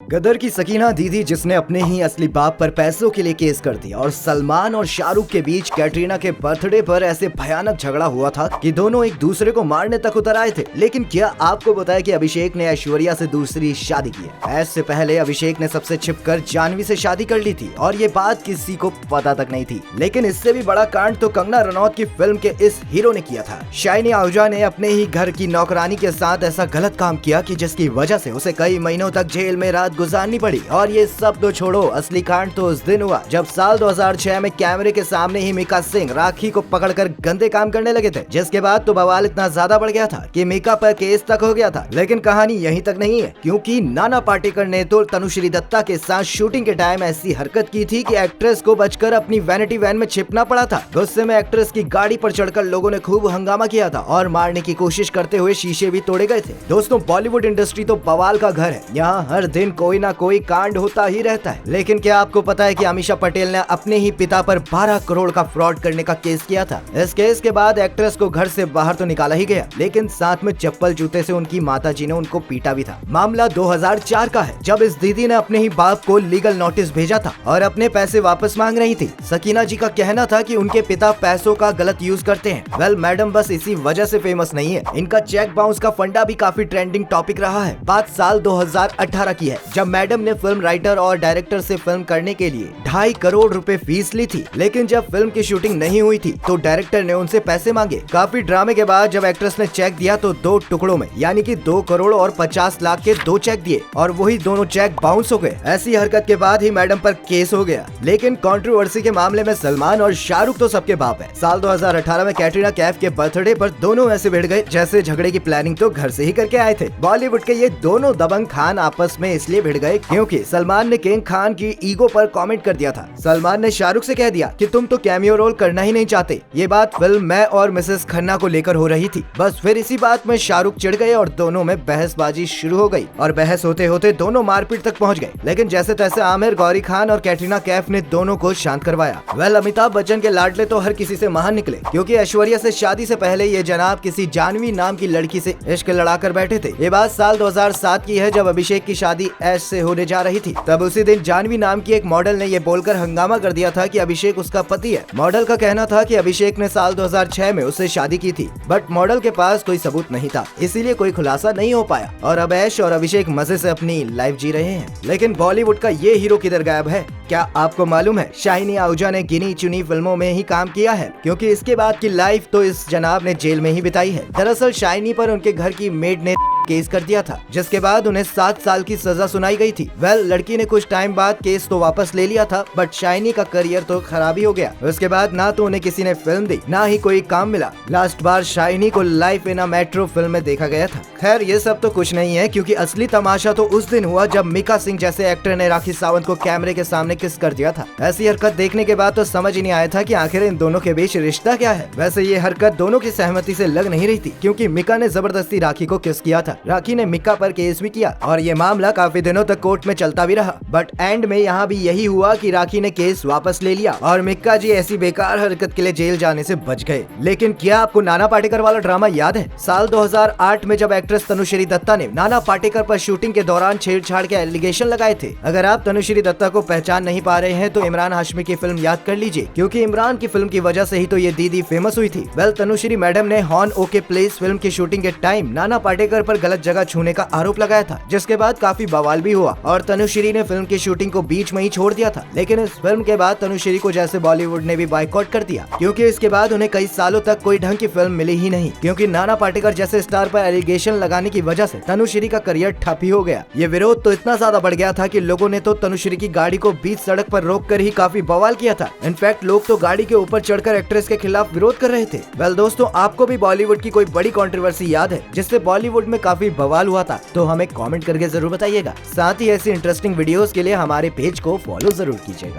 गदर की सकीना दीदी जिसने अपने ही असली बाप पर पैसों के लिए केस कर दिया और सलमान और शाहरुख के बीच कैटरीना के बर्थडे पर ऐसे भयानक झगड़ा हुआ था कि दोनों एक दूसरे को मारने तक उतर आए थे। लेकिन क्या आपको पता है कि अभिषेक ने ऐश्वर्या से दूसरी शादी की है? ऐसे से पहले अभिषेक ने सबसे छिपकर जानवी से शादी कर ली थी और ये बात किसी को पता तक नहीं थी। लेकिन इससे भी बड़ा कांड तो कंगना रनौत की फिल्म के इस हीरो ने किया था। शाइनी आहूजा ने अपने ही घर की नौकरानी के साथ ऐसा गलत काम किया कि जिसकी वजह से उसे कई महीनों तक जेल में रात गुजारनी पड़ी। और ये सब तो छोड़ो, असली कांड तो उस दिन हुआ जब साल 2006 में कैमरे के सामने ही मीका सिंह राखी को पकड़कर गंदे काम करने लगे थे, जिसके बाद तो बवाल इतना ज्यादा बढ़ गया था कि मीका पर केस तक हो गया था। लेकिन कहानी यहीं तक नहीं है, क्योंकि नाना पाटेकर ने तो तनुश्री दत्ता के साथ शूटिंग के टाइम ऐसी हरकत की थी कि एक्ट्रेस को बचकर अपनी वैनिटी वैन में छिपना पड़ा था। गुस्से में एक्ट्रेस की गाड़ी पर चढ़कर लोगों ने खूब हंगामा किया था और मारने की कोशिश करते हुए शीशे भी तोड़े गए थे। दोस्तों, बॉलीवुड इंडस्ट्री तो बवाल का घर है, यहाँ हर दिन कोई ना कोई कांड होता ही रहता है। लेकिन क्या आपको पता है कि अमीषा पटेल ने अपने ही पिता पर 12 करोड़ का फ्रॉड करने का केस किया था? इस केस के बाद एक्ट्रेस को घर से बाहर तो निकाला ही गया, लेकिन साथ में चप्पल जूते से उनकी माताजी ने उनको पीटा भी था। मामला 2004 का है, जब इस दीदी ने अपने ही बाप को लीगल नोटिस भेजा था और अपने पैसे वापस मांग रही थी। सकीना जी का कहना था कि उनके पिता पैसों का गलत यूज करते हैं। वेल, मैडम बस इसी वजह से फेमस नहीं है, इनका चेक बाउंस का फंडा भी काफी ट्रेंडिंग टॉपिक रहा है। बात साल 2018 की है, जब मैडम ने फिल्म राइटर और डायरेक्टर से फिल्म करने के लिए 2.5 करोड़ रुपए फीस ली थी। लेकिन जब फिल्म की शूटिंग नहीं हुई थी तो डायरेक्टर ने उनसे पैसे मांगे। काफी ड्रामे के बाद जब एक्ट्रेस ने चेक दिया तो 2 टुकड़ों में, यानी कि 2 करोड़ और 50 लाख के 2 चेक दिए और वही दोनों चेक बाउंस हो गए। ऐसी हरकत के बाद ही मैडम पर केस हो गया। लेकिन कंट्रोवर्सी के मामले में सलमान और शाहरुख तो सबके बाप है। साल 2018 में कैटरीना कैफ के बर्थडे पर दोनों ऐसे भिड़ गए जैसे झगड़े की प्लानिंग तो घर से ही करके आए थे। बॉलीवुड के ये दोनों दबंग खान आपस में इसलिए भिड़ गए क्योंकि सलमान ने किंग खान की ईगो पर कमेंट कर दिया था। सलमान ने शाहरुख से कह दिया कि तुम तो कैमियो रोल करना ही नहीं चाहते। ये बात फिल्म मैं और मिसेस खन्ना को लेकर हो रही थी। बस फिर इसी बात में शाहरुख चिढ़ गए और दोनों में बहसबाजी शुरू हो गई और बहस होते होते दोनों मारपीट तक पहुंच गए। लेकिन जैसे तैसे आमिर, गौरी खान और कैटरीना कैफ ने दोनों को शांत करवाया। वेल, अमिताभ बच्चन के लाडले तो हर किसी से महान निकले, क्योंकि ऐश्वर्या से शादी से पहले ये जनाब किसी जानवी नाम की लड़की से इश्क लड़ाकर बैठे थे। ये बात साल 2007 की है, जब अभिषेक की शादी ऐश से होने जा रही थी। तब उसी दिन जानवी नाम की एक मॉडल ने ये बोलकर हंगामा कर दिया था कि अभिषेक उसका पति है। मॉडल का कहना था कि अभिषेक ने साल 2006 में उससे शादी की थी, बट मॉडल के पास कोई सबूत नहीं था, इसीलिए कोई खुलासा नहीं हो पाया और अब ऐश और अभिषेक मजे से अपनी लाइफ जी रहे हैं। लेकिन बॉलीवुड का ये हीरो किधर गायब है? क्या आपको मालूम है? शाइनी आहूजा ने गिनी चुनी फिल्मों में ही काम किया है, क्योंकि इसके बाद की लाइफ तो इस जनाब ने जेल में ही बिताई है। दरअसल शाइनी पर उनके घर की मेड ने केस कर दिया था, जिसके बाद उन्हें 7 साल की सजा सुनाई गई थी। वेल, लड़की ने कुछ टाइम बाद केस तो वापस ले लिया था, बट शाइनी का करियर तो खराब ही हो गया। उसके बाद ना तो उन्हें किसी ने फिल्म दी, ना ही कोई काम मिला। लास्ट बार शाइनी को life in a metro film में देखा गया था। खैर, ये सब तो कुछ नहीं है, क्योंकि असली तमाशा तो उस दिन हुआ जब मीका सिंह जैसे एक्टर ने राखी सावंत को कैमरे के सामने किस कर दिया था। ऐसी हरकत देखने के बाद तो समझ ही नहीं आया था कि आखिर इन दोनों के बीच रिश्ता क्या है। वैसे ये हरकत दोनों की सहमति से लग नहीं रही थी, क्योंकि मीका ने जबरदस्ती राखी को किस किया था। राखी ने मीका पर केस भी किया और ये मामला काफी दिनों तक कोर्ट में चलता भी रहा, बट एंड में यहाँ भी यही हुआ कि राखी ने केस वापस ले लिया और मीका जी ऐसी बेकार हरकत के लिए जेल जाने से बच गए। लेकिन क्या आपको नाना पाटेकर वाला ड्रामा याद है? साल 2008 में जब एक्ट्रेस तनुश्री दत्ता ने नाना पाटेकर पर शूटिंग के दौरान छेड़छाड़ के एलिगेशन लगाए थे। अगर आप तनुश्री दत्ता को पहचान नहीं पा रहे हैं तो इमरान हाशमी की फिल्म याद कर लीजिए, क्योंकि इमरान की फिल्म की वजह से ही तो ये दीदी फेमस हुई थी। वेल, तनुश्री मैडम ने हॉर्न ओके प्लेस फिल्म की शूटिंग के टाइम नाना पाटेकर पर गलत जगह छूने का आरोप लगाया था, जिसके बाद काफी बवाल भी हुआ और तनुश्री ने फिल्म की शूटिंग को बीच में ही छोड़ दिया था। लेकिन इस फिल्म के बाद तनुश्री को जैसे बॉलीवुड ने भी बायकॉट कर दिया, क्योंकि इसके बाद उन्हें कई सालों तक कोई ढंग की फिल्म मिली ही नहीं, क्योंकि नाना पाटेकर जैसे स्टार पर एलिगेशन लगाने की वजह से तनुश्री का करियर ठप ही हो गया। ये विरोध तो इतना ज्यादा बढ़ गया था कि लोगों ने तो तनुश्री की गाड़ी को बीच सड़क पर रोक कर ही काफी बवाल किया था। इनफैक्ट लोग तो गाड़ी के ऊपर चढ़कर एक्ट्रेस के खिलाफ विरोध कर रहे थे। वेल दोस्तों, आपको भी बॉलीवुड की कोई बड़ी कंट्रोवर्सी याद है जिससे बॉलीवुड में काफी बवाल हुआ था? तो हमें कमेंट करके जरूर बताइएगा। साथ ही ऐसी इंटरेस्टिंग वीडियोस के लिए हमारे पेज को फॉलो जरूर कीजिएगा।